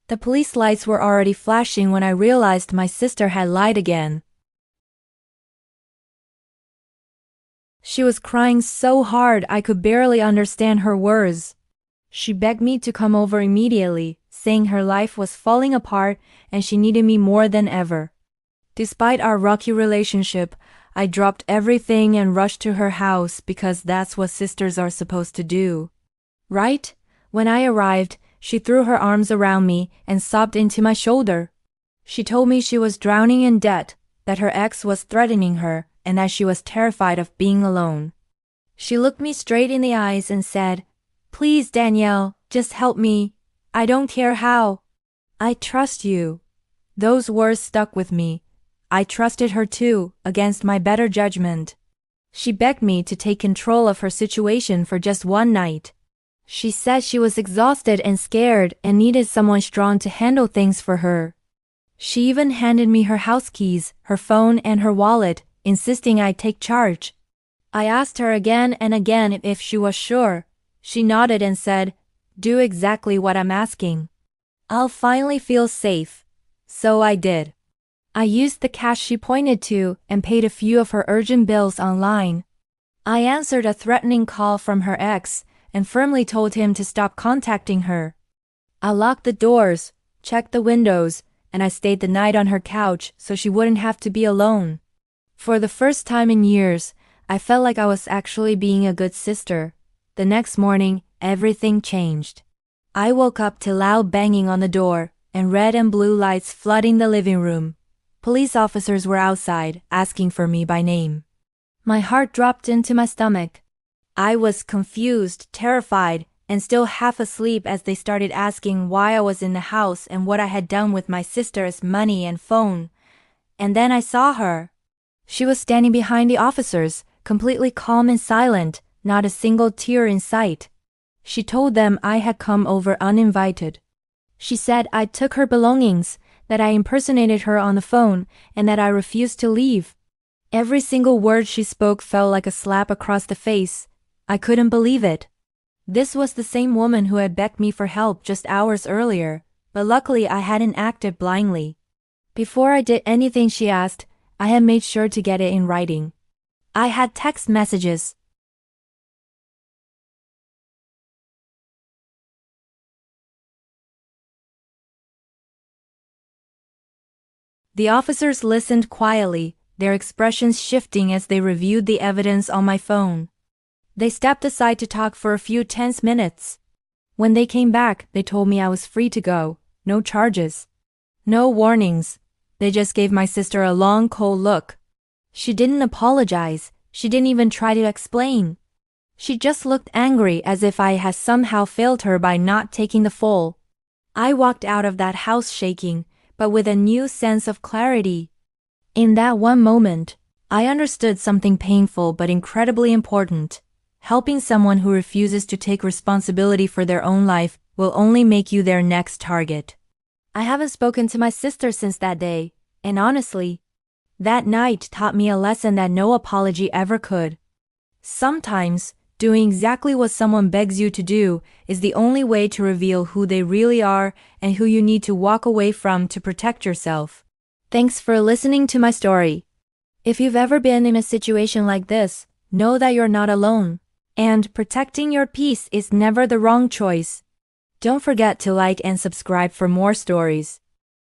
The police lights were already flashing when I realized my sister had lied again. She was crying so hard I could barely understand her words. She begged me to come over immediately, saying her life was falling apart and she needed me more than ever. Despite our rocky relationship, I dropped everything and rushed to her house because that's what sisters are supposed to do. Right? When I arrived, she threw her arms around me and sobbed into my shoulder. She told me she was drowning in debt, that her ex was threatening her, and that she was terrified of being alone. She looked me straight in the eyes and said, "Please, Danielle, just help me. I don't care how. I trust you." Those words stuck with me. I trusted her too, against my better judgment. She begged me to take control of her situation for just one night. She said she was exhausted and scared and needed someone strong to handle things for her. She even handed me her house keys, her phone, and her wallet, insisting I take charge. I asked her again and again if she was sure. She nodded and said, "Do exactly what I'm asking. I'll finally feel safe." So I did. I used the cash she pointed to and paid a few of her urgent bills online. I answered a threatening call from her ex and firmly told him to stop contacting her. I locked the doors, checked the windows, and I stayed the night on her couch so she wouldn't have to be alone. For the first time in years, I felt like I was actually being a good sister. The next morning, everything changed. I woke up to loud banging on the door and red and blue lights flooding the living room. Police officers were outside, asking for me by name. My heart dropped into my stomach. I was confused, terrified, and still half asleep as they started asking why I was in the house and what I had done with my sister's money and phone. And then I saw her. She was standing behind the officers, completely calm and silent, not a single tear in sight. She told them I had come over uninvited. She said I took her belongings, that I impersonated her on the phone, and that I refused to leave. Every single word she spoke felt like a slap across the face. I couldn't believe it. This was the same woman who had begged me for help just hours earlier, but luckily I hadn't acted blindly. Before I did anything she asked, I had made sure to get it in writing. I had text messages. The officers listened quietly, their expressions shifting as they reviewed the evidence on my phone. They stepped aside to talk for a few tense minutes. When they came back, they told me I was free to go, no charges. No warnings. They just gave my sister a long, cold look. She didn't apologize. She didn't even try to explain. She just looked angry as if I had somehow failed her by not taking the fall. I walked out of that house shaking, but with a new sense of clarity. In that one moment, I understood something painful but incredibly important. Helping someone who refuses to take responsibility for their own life will only make you their next target. I haven't spoken to my sister since that day, and honestly, that night taught me a lesson that no apology ever could. Sometimes, doing exactly what someone begs you to do is the only way to reveal who they really are and who you need to walk away from to protect yourself. Thanks for listening to my story. If you've ever been in a situation like this, know that you're not alone. And protecting your peace is never the wrong choice. Don't forget to like and subscribe for more stories.